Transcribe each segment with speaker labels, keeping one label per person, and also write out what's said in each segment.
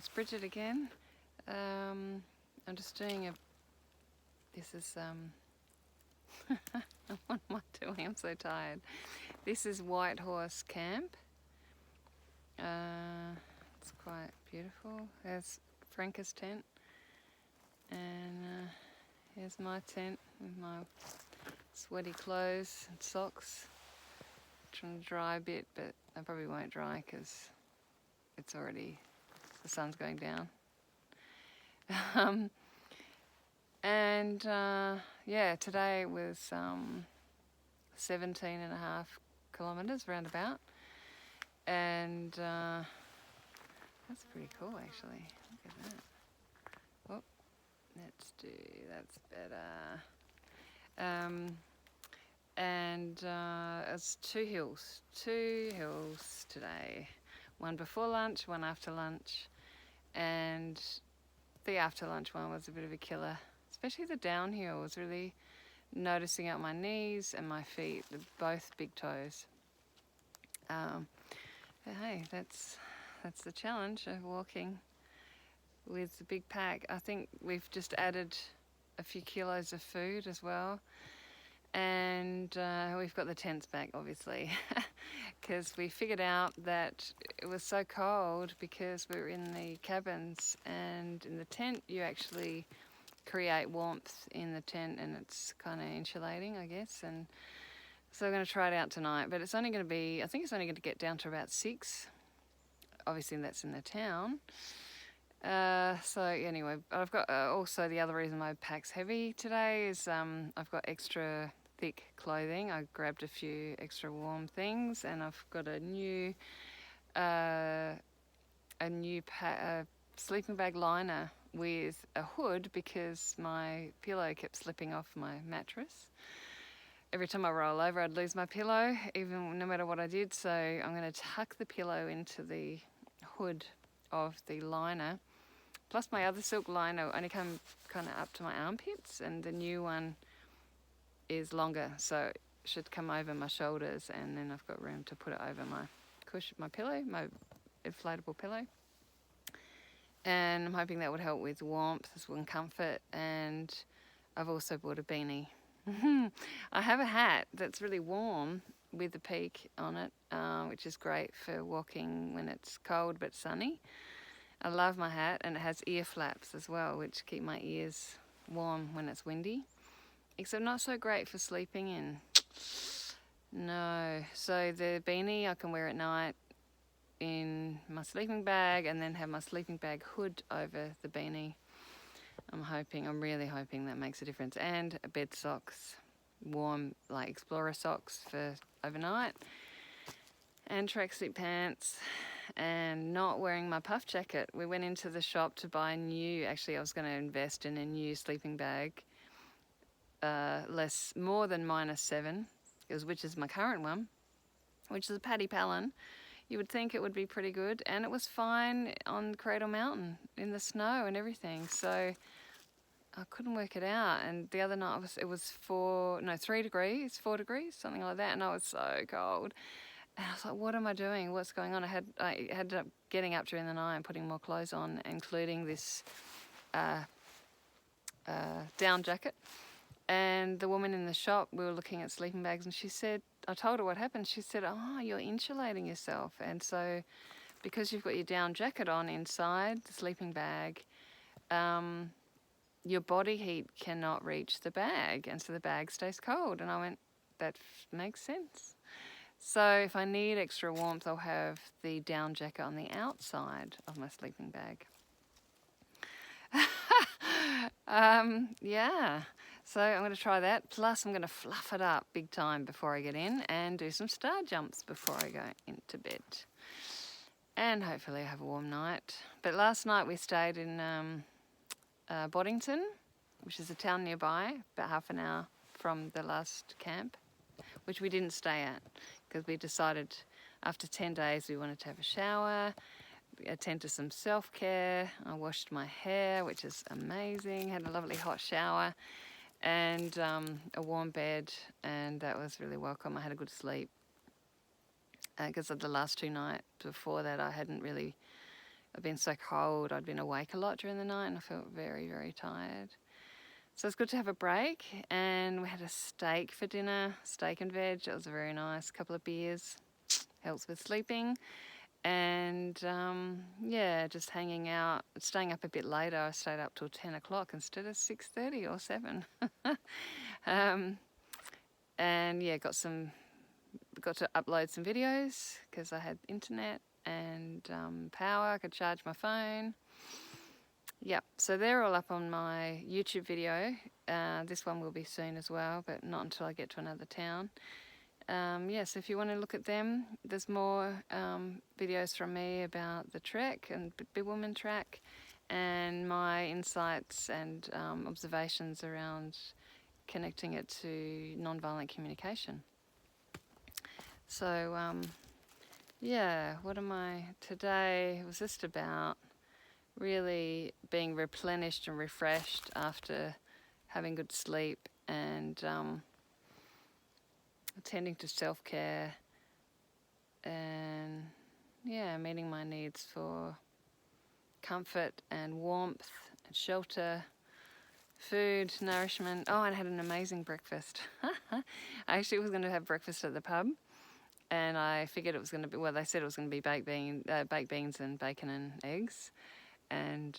Speaker 1: It's Bridget again. I'm just doing this is, what am I doing? I'm so tired. This is White Horse Camp. It's quite beautiful. There's Franca's tent. And here's my tent with my sweaty clothes and socks. Trying to dry a bit, but I probably won't dry because it's already, the sun's going down. Yeah, today was 17 and a half kilometres roundabout, and that's pretty cool actually. Look at that. Oh, that's better. It's two hills today. One before lunch, one after lunch, and the after lunch one was a bit of a killer, especially the downhill. Was really noticing out my knees and my feet, both big toes. But hey, that's the challenge of walking with the big pack. I think we've just added a few kilos of food as well, and we've got the tents back obviously because we figured out that it was so cold because we were in the cabins, and in the tent you actually create warmth in the tent and it's kind of insulating, I guess. And so I'm going to try it out tonight, but it's only going to be, I think it's only going to get down to about 6. Obviously that's in the town. So anyway, I've got also the other reason my pack's heavy today is I've got extra thick clothing. I grabbed a few extra warm things, and I've got a new sleeping bag liner with a hood because my pillow kept slipping off my mattress. Every time I roll over, I'd lose my pillow, even no matter what I did. So I'm going to tuck the pillow into the hood of the liner. Plus my other silk liner only come kind of up to my armpits, and the new one is longer, so it should come over my shoulders, and then I've got room to put it over my cushion, my pillow, my inflatable pillow. And I'm hoping that would help with warmth and comfort. And I've also bought a beanie. I have a hat that's really warm with the peak on it, which is great for walking when it's cold but sunny. I love my hat, and it has ear flaps as well, which keep my ears warm when it's windy. Except not so great for sleeping in. No. So the beanie I can wear at night in my sleeping bag, and then have my sleeping bag hood over the beanie. I'm really hoping that makes a difference. And bed socks, warm like explorer socks for overnight, and tracksuit pants, and not wearing my puff jacket. We went into the shop to buy actually I was going to invest in a new sleeping bag, more than -7, which is my current one, which is a Paddy Palin. You would think it would be pretty good, and it was fine on Cradle Mountain in the snow and everything. So I couldn't work it out. And the other night it was 4 degrees, something like that, and I was so cold. And I was like, what am I doing? What's going on? I ended up getting up during the night and putting more clothes on, including this down jacket. And the woman in the shop, we were looking at sleeping bags, and she said, I told her what happened. She said, oh, you're insulating yourself. And so because you've got your down jacket on inside the sleeping bag, your body heat cannot reach the bag, and so the bag stays cold. And I went, that makes sense. So if I need extra warmth, I'll have the down jacket on the outside of my sleeping bag. Yeah. So I'm going to try that. Plus I'm going to fluff it up big time before I get in, and do some star jumps before I go into bed. And hopefully I have a warm night. But last night we stayed in Boddington, which is a town nearby, about half an hour from the last camp, which we didn't stay at because we decided after 10 days we wanted to have a shower, attend to some self-care. I washed my hair, which is amazing, had a lovely hot shower, and a warm bed, and that was really welcome. I had a good sleep because of the last 2 nights before that I hadn't really I'd been so cold, I'd been awake a lot during the night and I felt very, very tired. So it's good to have a break, and we had a steak for dinner, steak and veg. It was very nice. A couple of beers, helps with sleeping. And yeah, just hanging out, staying up a bit later. I stayed up till 10 o'clock instead of 6:30 or 7. And yeah, got to upload some videos because I had internet and power. I could charge my phone. Yep, so they're all up on my YouTube video. This one will be soon as well, but not until I get to another town. Yeah, so if you want to look at them, there's more videos from me about the trek and Bibbulmun Track, and my insights and observations around connecting it to non-violent communication. So yeah, what am I today? It was just about really being replenished and refreshed after having good sleep, and attending to self-care, and yeah, meeting my needs for comfort and warmth and shelter, food, nourishment. Oh, and I had an amazing breakfast. I actually was going to have breakfast at the pub, and I figured it was going to be, well, they said it was going to be baked beans and bacon and eggs, and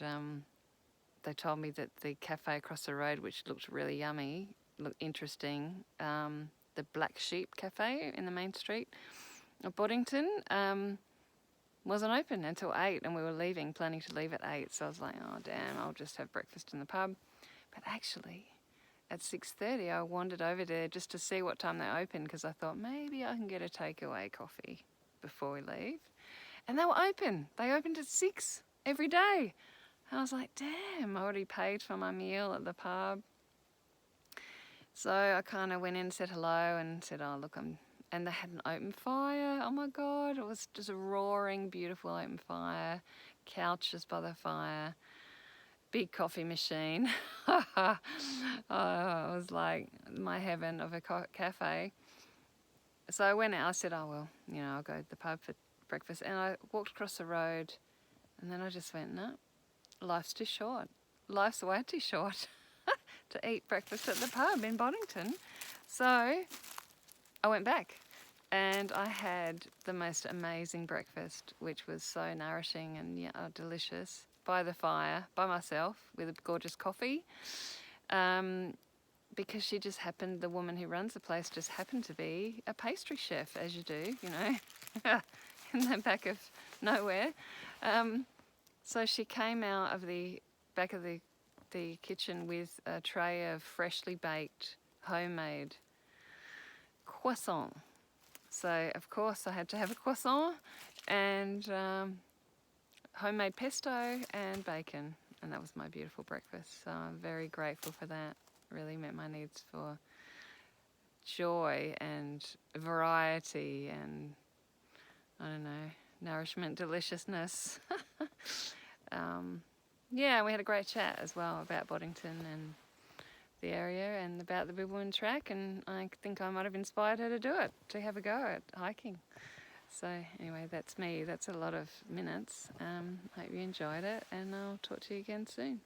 Speaker 1: they told me that the cafe across the road, which looked really yummy, looked interesting, the Black Sheep Cafe in the main street of Boddington, wasn't open until 8, and we were leaving, planning to leave at 8. So I was like, oh damn, I'll just have breakfast in the pub. But actually, at 6:30, I wandered over there just to see what time they opened, because I thought maybe I can get a takeaway coffee before we leave. And they were open. They opened at 6 every day. And I was like, damn, I already paid for my meal at the pub. So I kind of went in, said hello, and said, oh, look, and they had an open fire. Oh my God, it was just a roaring, beautiful open fire, couches by the fire, big coffee machine. Oh, it was like my heaven of a cafe. So I went out, I said, oh, well, I'll go to the pub for breakfast. And I walked across the road, and then I just went, no, life's too short. Life's way too short to eat breakfast at the pub in Boddington. So I went back, and I had the most amazing breakfast, which was so nourishing and delicious, by the fire, by myself, with a gorgeous coffee. Because the woman who runs the place just happened to be a pastry chef, as you do, in the back of nowhere. So she came out of the back of the kitchen with a tray of freshly baked, homemade croissant. So, of course, I had to have a croissant and homemade pesto and bacon. And that was my beautiful breakfast. So I'm very grateful for that. It really met my needs for joy and variety and, I don't know, nourishment, deliciousness. Yeah, we had a great chat as well about Boddington and the area and about the Bibbulmun Track, and I think I might have inspired her to do it, to have a go at hiking. So anyway, that's me. That's a lot of minutes. Hope you enjoyed it, and I'll talk to you again soon.